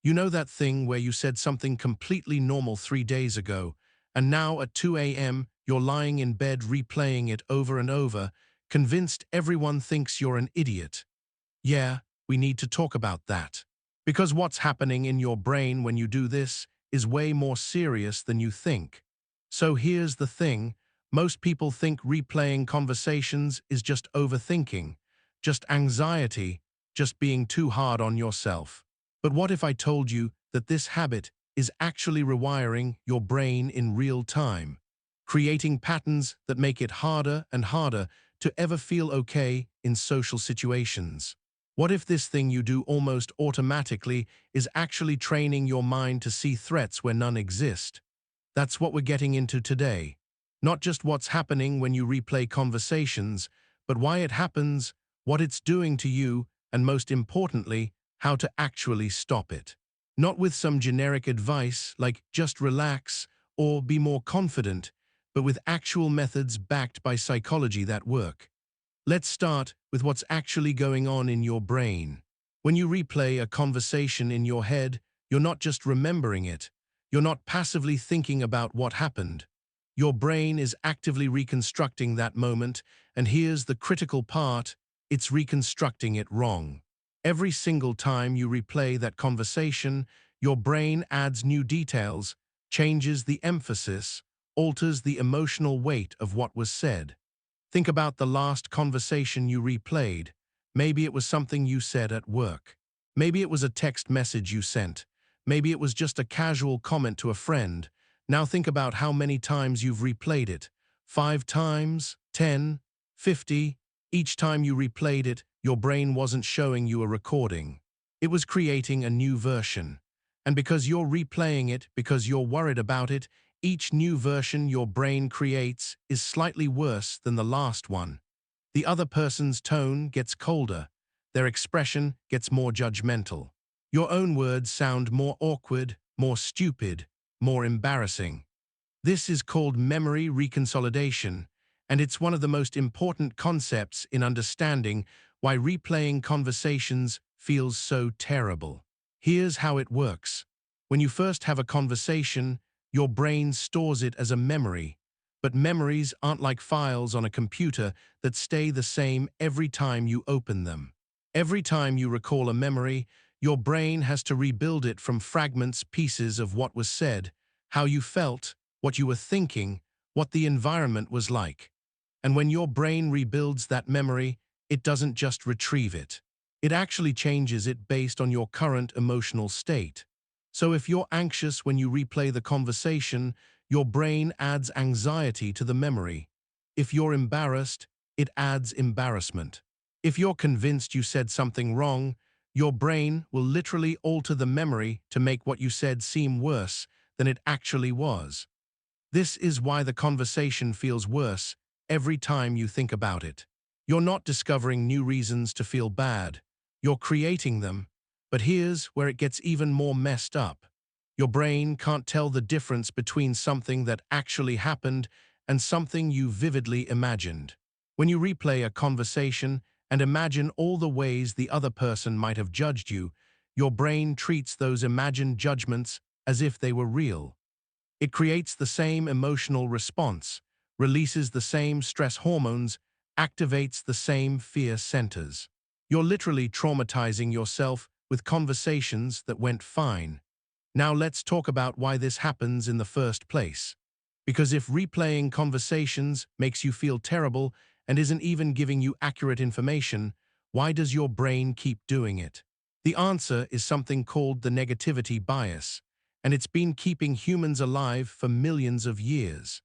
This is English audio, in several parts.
You know that thing where you said something completely normal 3 days ago, and now at 2 a.m. you're lying in bed replaying it over and over, convinced everyone thinks you're an idiot? Yeah, we need to talk about that. Because what's happening in your brain when you do this is way more serious than you think. So here's the thing, most people think replaying conversations is just overthinking, just anxiety, just being too hard on yourself. But what if I told you that this habit is actually rewiring your brain in real time, creating patterns that make it harder and harder to ever feel okay in social situations? What if this thing you do almost automatically is actually training your mind to see threats where none exist? That's what we're getting into today. Not just what's happening when you replay conversations, but why it happens, what it's doing to you, and most importantly, how to actually stop it. Not with some generic advice like just relax or be more confident, but with actual methods backed by psychology that work. Let's start with what's actually going on in your brain. When you replay a conversation in your head, you're not just remembering it. You're not passively thinking about what happened. Your brain is actively reconstructing that moment, and here's the critical part, it's reconstructing it wrong. Every single time you replay that conversation, your brain adds new details, changes the emphasis, alters the emotional weight of what was said. Think about the last conversation you replayed. Maybe it was something you said at work. Maybe it was a text message you sent. Maybe it was just a casual comment to a friend. Now think about how many times you've replayed it. 5 times, 10, 50. Each time you replayed it, your brain wasn't showing you a recording. It was creating a new version. And because you're replaying it, because you're worried about it, each new version your brain creates is slightly worse than the last one. The other person's tone gets colder. Their expression gets more judgmental. Your own words sound more awkward, more stupid, more embarrassing. This is called memory reconsolidation, and it's one of the most important concepts in understanding why replaying conversations feels so terrible. Here's how it works. When you first have a conversation, your brain stores it as a memory. But memories aren't like files on a computer that stay the same every time you open them. Every time you recall a memory, your brain has to rebuild it from fragments, pieces of what was said, how you felt, what you were thinking, what the environment was like. And when your brain rebuilds that memory, it doesn't just retrieve it. It actually changes it based on your current emotional state. So if you're anxious when you replay the conversation, your brain adds anxiety to the memory. If you're embarrassed, it adds embarrassment. If you're convinced you said something wrong, your brain will literally alter the memory to make what you said seem worse than it actually was. This is why the conversation feels worse every time you think about it. You're not discovering new reasons to feel bad. You're creating them. But here's where it gets even more messed up. Your brain can't tell the difference between something that actually happened and something you vividly imagined. When you replay a conversation and imagine all the ways the other person might have judged you, your brain treats those imagined judgments as if they were real. It creates the same emotional response, releases the same stress hormones, activates the same fear centers. You're literally traumatizing yourself with conversations that went fine. Now let's talk about why this happens in the first place. Because if replaying conversations makes you feel terrible and isn't even giving you accurate information, why does your brain keep doing it? The answer is something called the negativity bias, and it's been keeping humans alive for millions of years.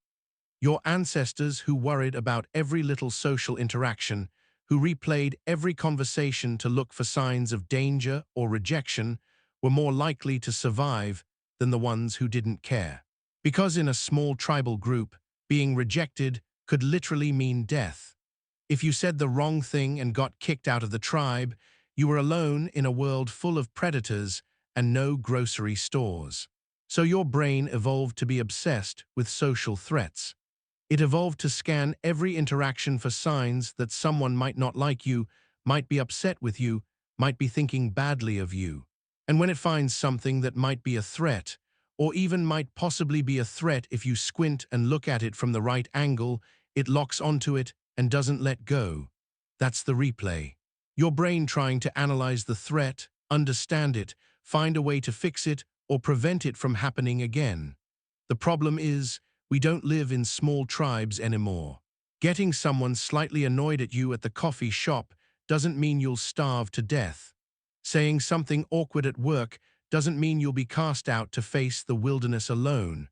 Your ancestors who worried about every little social interaction, who replayed every conversation to look for signs of danger or rejection, were more likely to survive than the ones who didn't care. Because in a small tribal group, being rejected could literally mean death. If you said the wrong thing and got kicked out of the tribe, you were alone in a world full of predators and no grocery stores. So your brain evolved to be obsessed with social threats. It evolved to scan every interaction for signs that someone might not like you, might be upset with you, might be thinking badly of you. And when it finds something that might be a threat, or even might possibly be a threat if you squint and look at it from the right angle, it locks onto it and doesn't let go. That's the replay. Your brain trying to analyze the threat, understand it, find a way to fix it, or prevent it from happening again. The problem is, we don't live in small tribes anymore. Getting someone slightly annoyed at you at the coffee shop doesn't mean you'll starve to death. Saying something awkward at work doesn't mean you'll be cast out to face the wilderness alone.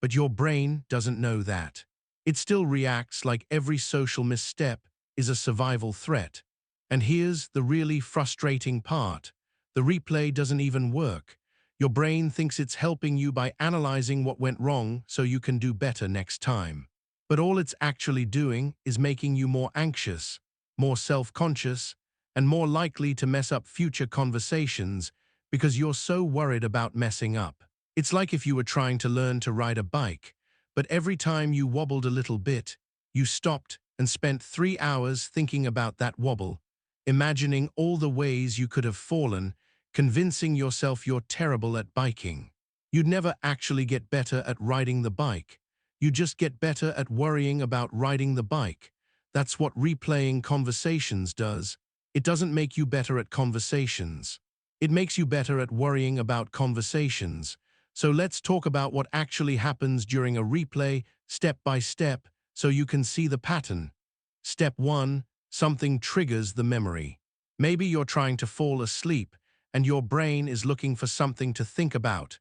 But your brain doesn't know that. It still reacts like every social misstep is a survival threat. And here's the really frustrating part. The replay doesn't even work. Your brain thinks it's helping you by analyzing what went wrong so you can do better next time. But all it's actually doing is making you more anxious, more self-conscious, and more likely to mess up future conversations because you're so worried about messing up. It's like if you were trying to learn to ride a bike, but every time you wobbled a little bit, you stopped and spent 3 hours thinking about that wobble, imagining all the ways you could have fallen, convincing yourself you're terrible at biking. You'd never actually get better at riding the bike. You just get better at worrying about riding the bike. That's what replaying conversations does. It doesn't make you better at conversations. It makes you better at worrying about conversations. So let's talk about what actually happens during a replay, step by step, so you can see the pattern. Step 1. Something triggers the memory. Maybe you're trying to fall asleep, and your brain is looking for something to think about.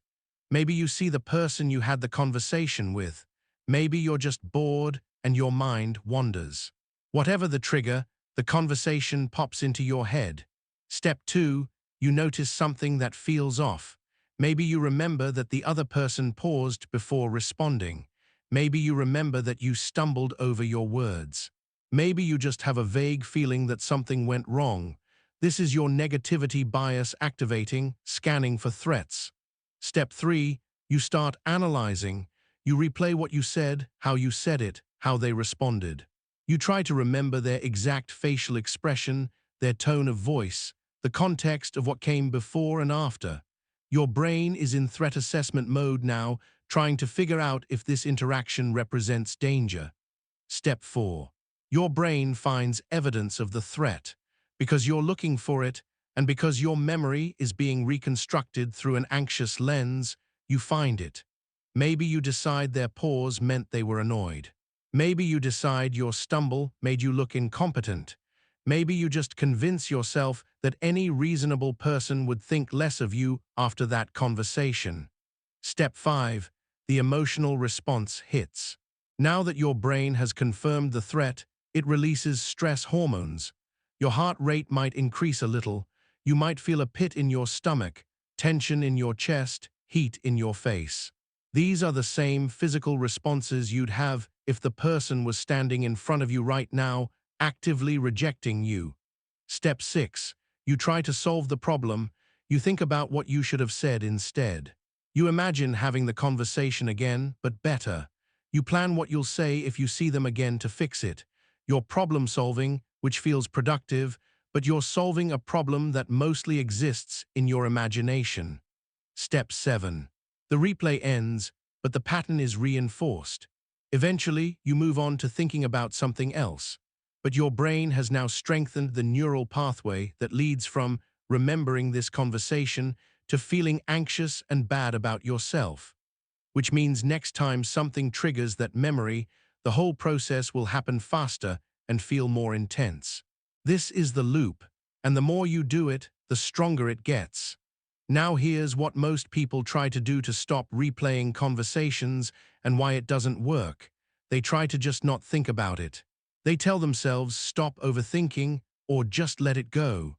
Maybe you see the person you had the conversation with. Maybe you're just bored and your mind wanders. Whatever the trigger, the conversation pops into your head. Step 2. You notice something that feels off. Maybe you remember that the other person paused before responding. Maybe you remember that you stumbled over your words. Maybe you just have a vague feeling that something went wrong. This is your negativity bias activating, scanning for threats. Step 3. You start analyzing. You replay what you said, how you said it, how they responded. You try to remember their exact facial expression, their tone of voice, the context of what came before and after. Your brain is in threat assessment mode now, trying to figure out if this interaction represents danger. Step 4. Your brain finds evidence of the threat. Because you're looking for it, and because your memory is being reconstructed through an anxious lens, you find it. Maybe you decide their pause meant they were annoyed. Maybe you decide your stumble made you look incompetent. Maybe you just convince yourself that any reasonable person would think less of you after that conversation. Step 5. The emotional response hits. Now that your brain has confirmed the threat, it releases stress hormones. Your heart rate might increase a little. You might feel a pit in your stomach, tension in your chest, heat in your face. These are the same physical responses you'd have if the person was standing in front of you right now, actively rejecting you. Step 6. You try to solve the problem. You think about what you should have said instead. You imagine having the conversation again, but better. You plan what you'll say if you see them again to fix it. You're problem solving, which feels productive, but you're solving a problem that mostly exists in your imagination. Step 7. The replay ends, but the pattern is reinforced. Eventually, you move on to thinking about something else. But your brain has now strengthened the neural pathway that leads from remembering this conversation to feeling anxious and bad about yourself. Which means next time something triggers that memory, the whole process will happen faster and feel more intense. This is the loop, and the more you do it, the stronger it gets. Now here's what most people try to do to stop replaying conversations and why it doesn't work. They try to just not think about it. They tell themselves stop overthinking or just let it go.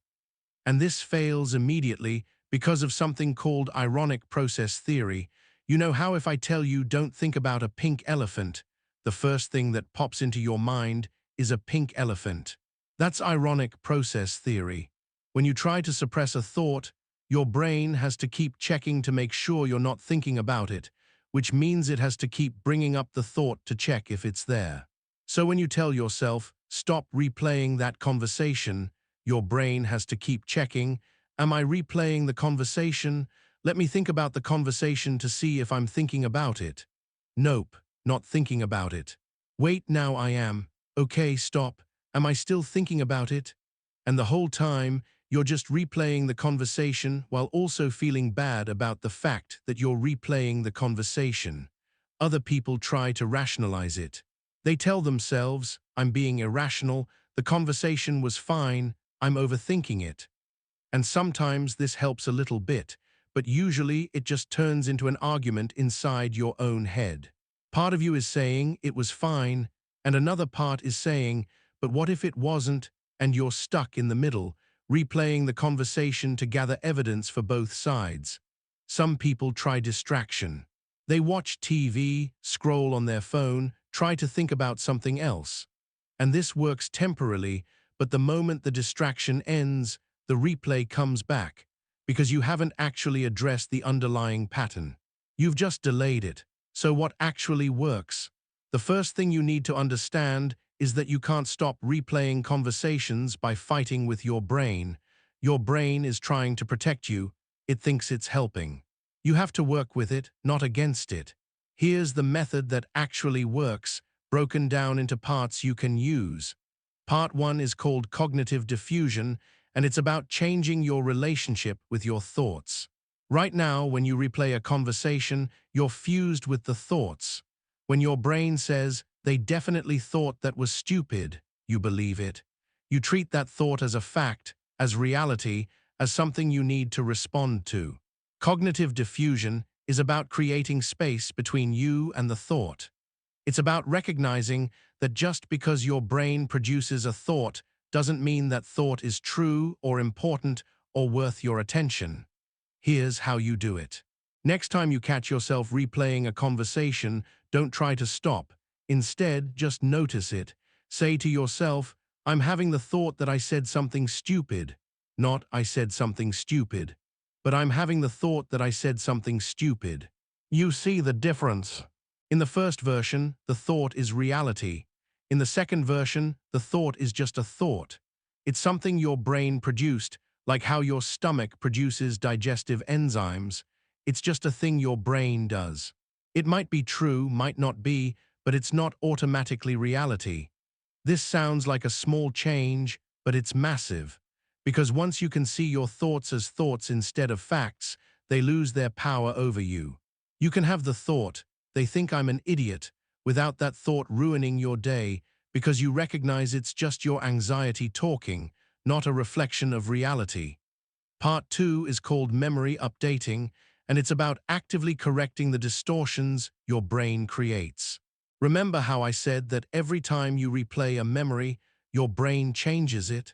And this fails immediately because of something called ironic process theory. You know how if I tell you don't think about a pink elephant, the first thing that pops into your mind is a pink elephant. That's ironic process theory. When you try to suppress a thought, your brain has to keep checking to make sure you're not thinking about it, which means it has to keep bringing up the thought to check if it's there. So when you tell yourself, stop replaying that conversation, your brain has to keep checking, Am I replaying the conversation? Let me think about the conversation to see if I'm thinking about it. Nope, not thinking about it. Wait, now I am. Okay, stop. Am I still thinking about it? And the whole time, you're just replaying the conversation while also feeling bad about the fact that you're replaying the conversation. Other people try to rationalize it. They tell themselves, I'm being irrational, the conversation was fine, I'm overthinking it. And sometimes this helps a little bit, but usually it just turns into an argument inside your own head. Part of you is saying it was fine, and another part is saying, but what if it wasn't, and you're stuck in the middle, replaying the conversation to gather evidence for both sides. Some people try distraction. They watch TV, scroll on their phone, try to think about something else. And this works temporarily, but the moment the distraction ends, the replay comes back, because you haven't actually addressed the underlying pattern. You've just delayed it. So what actually works? The first thing you need to understand is that you can't stop replaying conversations by fighting with your brain. Your brain is trying to protect you. It thinks it's helping. You have to work with it, not against it. Here's the method that actually works, broken down into parts you can use. Part 1 is called cognitive diffusion, and it's about changing your relationship with your thoughts. Right now, when you replay a conversation, you're fused with the thoughts. When your brain says, they definitely thought that was stupid, you believe it. You treat that thought as a fact, as reality, as something you need to respond to. Cognitive diffusion is about creating space between you and the thought. It's about recognizing that just because your brain produces a thought doesn't mean that thought is true or important or worth your attention. Here's how you do it. Next time you catch yourself replaying a conversation, don't try to stop. Instead, just notice it. Say to yourself, I'm having the thought that I said something stupid. Not, I said something stupid. But I'm having the thought that I said something stupid. You see the difference. In the first version, the thought is reality. In the second version, the thought is just a thought. It's something your brain produced, like how your stomach produces digestive enzymes. It's just a thing your brain does. It might be true, might not be, but it's not automatically reality. This sounds like a small change, but it's massive. Because once you can see your thoughts as thoughts instead of facts, they lose their power over you. You can have the thought, they think I'm an idiot, without that thought ruining your day, because you recognize it's just your anxiety talking, not a reflection of reality. Part 2 is called memory updating, and it's about actively correcting the distortions your brain creates. Remember how I said that every time you replay a memory, your brain changes it?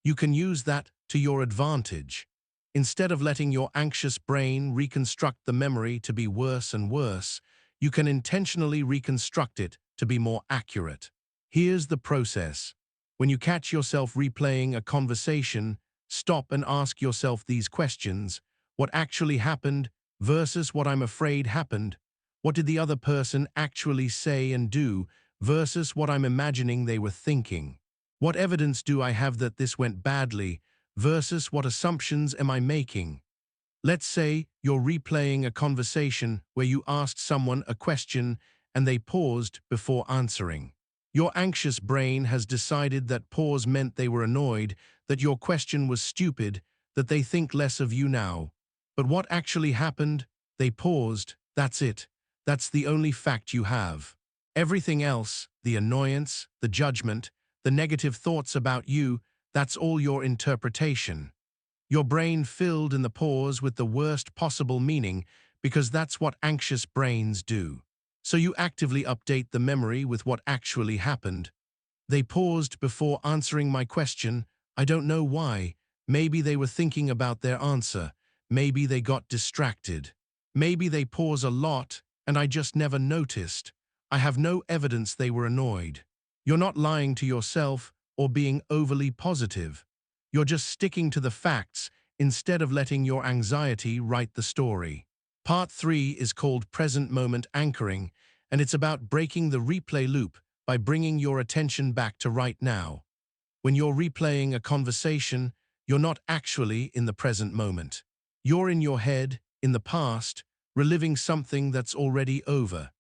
You can use that to your advantage. Instead of letting your anxious brain reconstruct the memory to be worse and worse, you can intentionally reconstruct it to be more accurate. Here's the process. When you catch yourself replaying a conversation, stop and ask yourself these questions. What actually happened versus what I'm afraid happened? What did the other person actually say and do versus what I'm imagining they were thinking? What evidence do I have that this went badly versus what assumptions am I making? Let's say you're replaying a conversation where you asked someone a question and they paused before answering. Your anxious brain has decided that pause meant they were annoyed, that your question was stupid, that they think less of you now. But what actually happened? They paused, that's it. That's the only fact you have. Everything else, the annoyance, the judgment, the negative thoughts about you, that's all your interpretation. Your brain filled in the pause with the worst possible meaning because that's what anxious brains do. So you actively update the memory with what actually happened. They paused before answering my question. I don't know why. Maybe they were thinking about their answer. Maybe they got distracted. Maybe they pause a lot and I just never noticed. I have no evidence they were annoyed. You're not lying to yourself or being overly positive. You're just sticking to the facts instead of letting your anxiety write the story. Part 3 is called present moment anchoring, and it's about breaking the replay loop by bringing your attention back to right now. When you're replaying a conversation, you're not actually in the present moment. You're in your head, in the past, reliving something that's already over.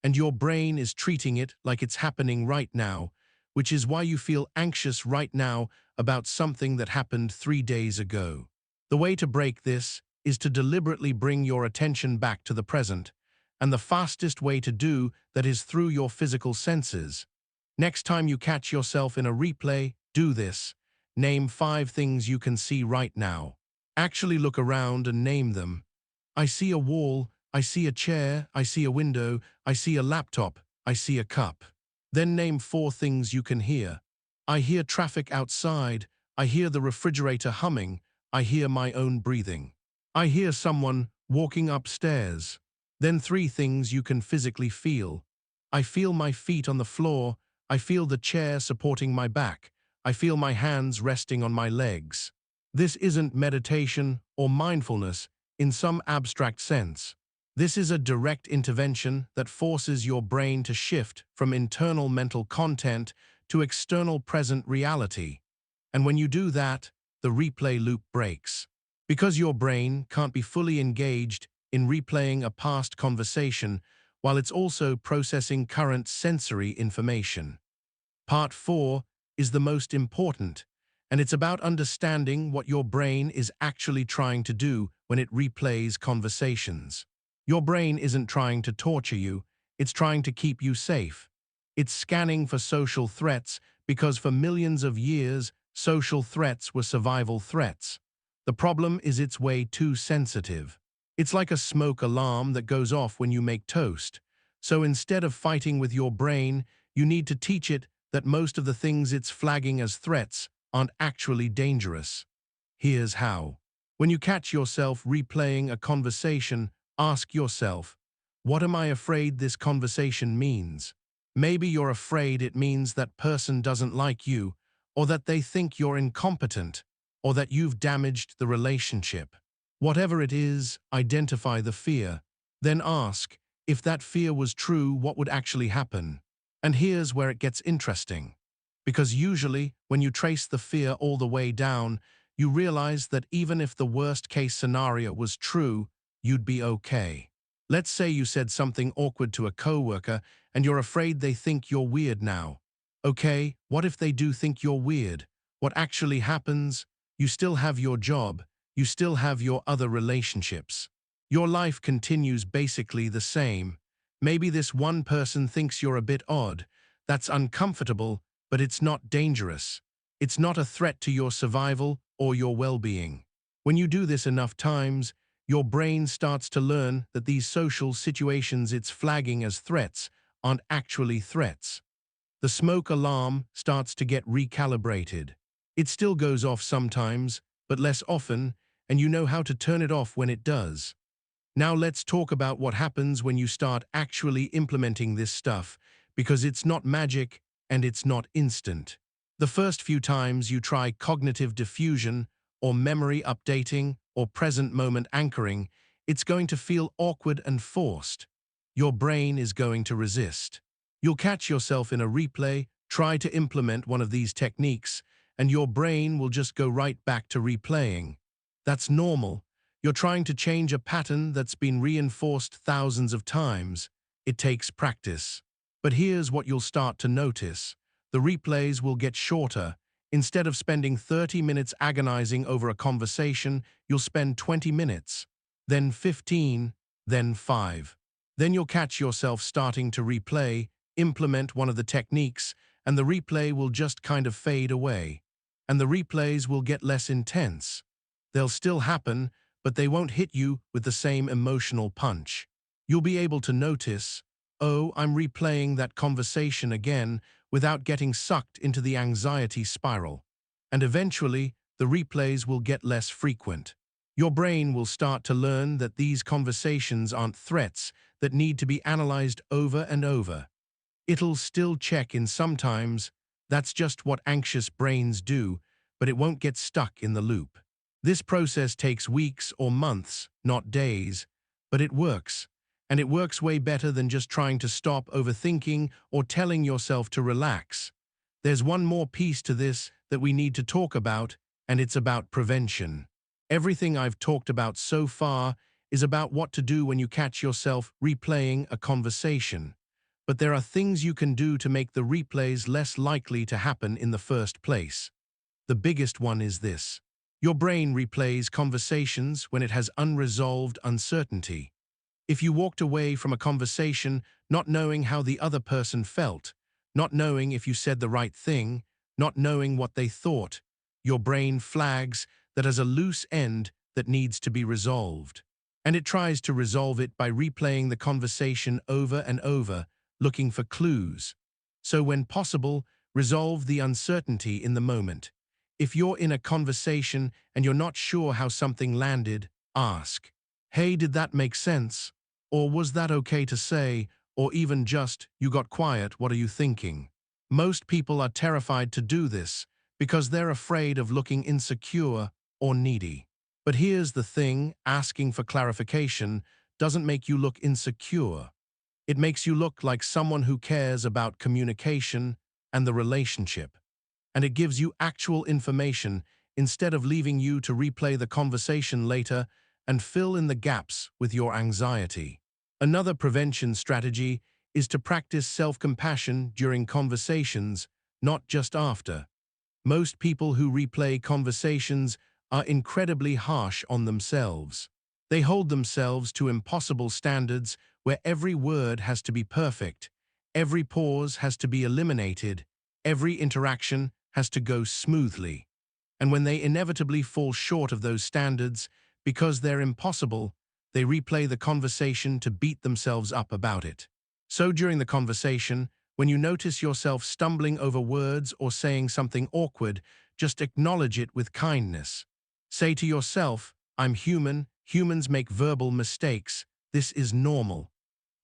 And your brain is treating it like it's happening right now, which is why you feel anxious right now about something that happened 3 days ago. The way to break this is to deliberately bring your attention back to the present, and the fastest way to do that is through your physical senses. Next time you catch yourself in a replay, do this. Name 5 things you can see right now. Actually look around and name them. I see a wall, I see a chair, I see a window, I see a laptop, I see a cup. Then name 4 things you can hear. I hear traffic outside, I hear the refrigerator humming, I hear my own breathing. I hear someone walking upstairs. Then 3 things you can physically feel. I feel my feet on the floor, I feel the chair supporting my back, I feel my hands resting on my legs. This isn't meditation or mindfulness in some abstract sense. This is a direct intervention that forces your brain to shift from internal mental content to external present reality. And when you do that, the replay loop breaks. Because your brain can't be fully engaged in replaying a past conversation while it's also processing current sensory information. Part 4 is the most important, and it's about understanding what your brain is actually trying to do when it replays conversations. Your brain isn't trying to torture you, it's trying to keep you safe. It's scanning for social threats because for millions of years, social threats were survival threats. The problem is it's way too sensitive. It's like a smoke alarm that goes off when you make toast. So instead of fighting with your brain, you need to teach it that most of the things it's flagging as threats aren't actually dangerous. Here's how. When you catch yourself replaying a conversation, ask yourself, what am I afraid this conversation means? Maybe you're afraid it means that person doesn't like you, or that they think you're incompetent, or that you've damaged the relationship. Whatever it is, identify the fear. Then ask, if that fear was true, what would actually happen? And here's where it gets interesting. Because usually, when you trace the fear all the way down, you realize that even if the worst-case scenario was true, you'd be okay. Let's say you said something awkward to a coworker and you're afraid they think you're weird now. Okay, what if they do think you're weird? What actually happens? You still have your job, you still have your other relationships. Your life continues basically the same. Maybe this one person thinks you're a bit odd. That's uncomfortable, but it's not dangerous. It's not a threat to your survival or your well-being. When you do this enough times, your brain starts to learn that these social situations it's flagging as threats aren't actually threats. The smoke alarm starts to get recalibrated. It still goes off sometimes, but less often, and you know how to turn it off when it does. Now let's talk about what happens when you start actually implementing this stuff, because it's not magic and it's not instant. The first few times you try cognitive diffusion, or memory updating, or present moment anchoring, it's going to feel awkward and forced. Your brain is going to resist. You'll catch yourself in a replay, try to implement one of these techniques, and your brain will just go right back to replaying. That's normal. You're trying to change a pattern that's been reinforced thousands of times. It takes practice. But here's what you'll start to notice. The replays will get shorter. Instead of spending 30 minutes agonizing over a conversation, you'll spend 20 minutes, then 15, then 5. Then you'll catch yourself starting to replay, implement one of the techniques, and the replay will just kind of fade away. And the replays will get less intense. They'll still happen, but they won't hit you with the same emotional punch. You'll be able to notice, oh, I'm replaying that conversation again, without getting sucked into the anxiety spiral. And eventually, the replays will get less frequent. Your brain will start to learn that these conversations aren't threats that need to be analyzed over and over. It'll still check in sometimes. That's just what anxious brains do, but it won't get stuck in the loop. This process takes weeks or months, not days, but it works. And it works way better than just trying to stop overthinking or telling yourself to relax. There's one more piece to this that we need to talk about, and it's about prevention. Everything I've talked about so far is about what to do when you catch yourself replaying a conversation. But there are things you can do to make the replays less likely to happen in the first place. The biggest one is this. Your brain replays conversations when it has unresolved uncertainty. If you walked away from a conversation not knowing how the other person felt, not knowing if you said the right thing, not knowing what they thought, your brain flags that as a loose end that needs to be resolved. And it tries to resolve it by replaying the conversation over and over, looking for clues. So when possible, resolve the uncertainty in the moment. If you're in a conversation and you're not sure how something landed, ask, "Hey, did that make sense? Or was that okay to say? Or even just, you got quiet, what are you thinking?" Most people are terrified to do this because they're afraid of looking insecure or needy. But here's the thing, asking for clarification doesn't make you look insecure. It makes you look like someone who cares about communication and the relationship. And it gives you actual information instead of leaving you to replay the conversation later and fill in the gaps with your anxiety. Another prevention strategy is to practice self-compassion during conversations, not just after. Most people who replay conversations are incredibly harsh on themselves. They hold themselves to impossible standards where every word has to be perfect, every pause has to be eliminated, every interaction has to go smoothly. And when they inevitably fall short of those standards, because they're impossible, they replay the conversation to beat themselves up about it. So during the conversation, when you notice yourself stumbling over words or saying something awkward, just acknowledge it with kindness. Say to yourself, "I'm human, humans make verbal mistakes, this is normal."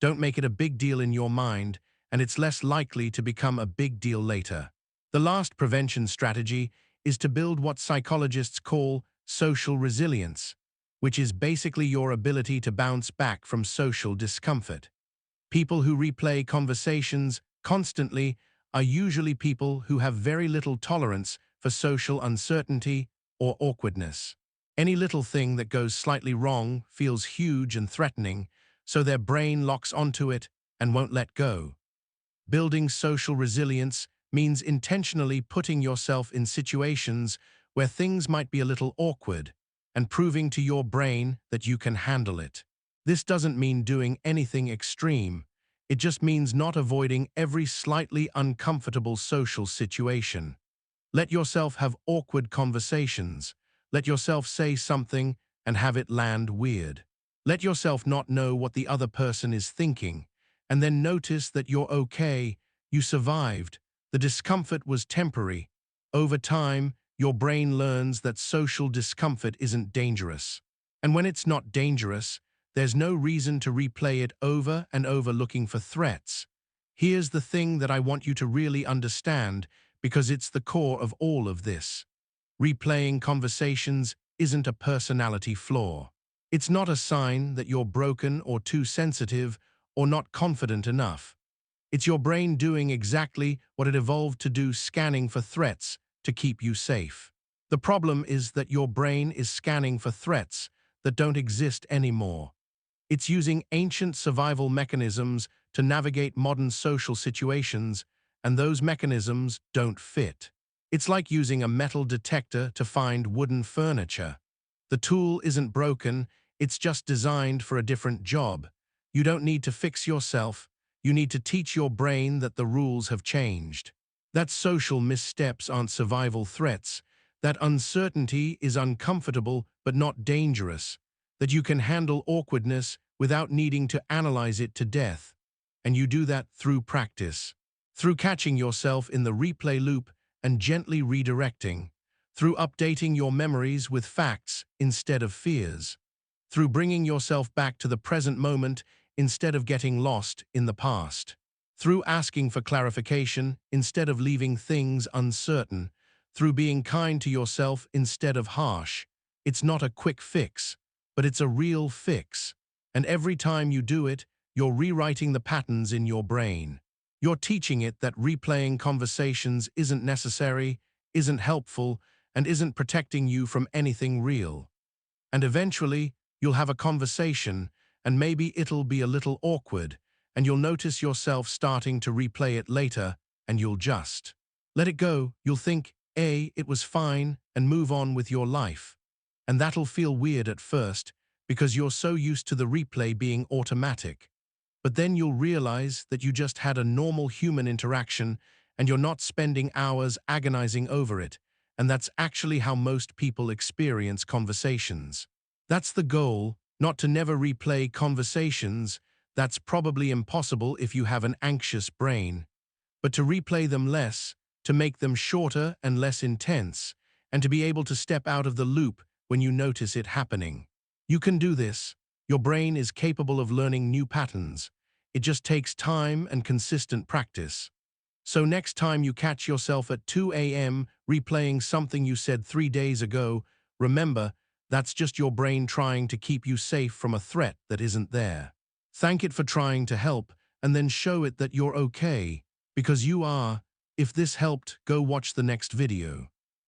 Don't make it a big deal in your mind, and it's less likely to become a big deal later. The last prevention strategy is to build what psychologists call social resilience, which is basically your ability to bounce back from social discomfort. People who replay conversations constantly are usually people who have very little tolerance for social uncertainty or awkwardness. Any little thing that goes slightly wrong feels huge and threatening, so their brain locks onto it and won't let go. Building social resilience means intentionally putting yourself in situations where things might be a little awkward and proving to your brain that you can handle it. This doesn't mean doing anything extreme. It just means not avoiding every slightly uncomfortable social situation. Let yourself have awkward conversations. Let yourself say something and have it land weird. Let yourself not know what the other person is thinking, and then notice that you're okay, you survived. The discomfort was temporary. Over time, your brain learns that social discomfort isn't dangerous. And when it's not dangerous, there's no reason to replay it over and over looking for threats. Here's the thing that I want you to really understand, because it's the core of all of this. Replaying conversations isn't a personality flaw. It's not a sign that you're broken or too sensitive or not confident enough. It's your brain doing exactly what it evolved to do, scanning for threats to keep you safe. The problem is that your brain is scanning for threats that don't exist anymore. It's using ancient survival mechanisms to navigate modern social situations, and those mechanisms don't fit. It's like using a metal detector to find wooden furniture. The tool isn't broken, it's just designed for a different job. You don't need to fix yourself, you need to teach your brain that the rules have changed. That social missteps aren't survival threats, that uncertainty is uncomfortable but not dangerous, that you can handle awkwardness without needing to analyze it to death. And you do that through practice, through catching yourself in the replay loop and gently redirecting, through updating your memories with facts instead of fears, through bringing yourself back to the present moment instead of getting lost in the past, through asking for clarification instead of leaving things uncertain, through being kind to yourself instead of harsh. It's not a quick fix, but it's a real fix. And every time you do it, you're rewriting the patterns in your brain. You're teaching it that replaying conversations isn't necessary, isn't helpful, and isn't protecting you from anything real. And eventually, you'll have a conversation, and maybe it'll be a little awkward, and you'll notice yourself starting to replay it later, and you'll just let it go. You'll think, it was fine, and move on with your life. And that'll feel weird at first, because you're so used to the replay being automatic. But then you'll realize that you just had a normal human interaction, and you're not spending hours agonizing over it, and that's actually how most people experience conversations. That's the goal, not to never replay conversations. That's probably impossible if you have an anxious brain. But to replay them less, to make them shorter and less intense, and to be able to step out of the loop when you notice it happening. You can do this. Your brain is capable of learning new patterns. It just takes time and consistent practice. So next time you catch yourself at 2 a.m. replaying something you said 3 days ago, remember, that's just your brain trying to keep you safe from a threat that isn't there. Thank it for trying to help, and then show it that you're okay, because you are. If this helped, go watch the next video.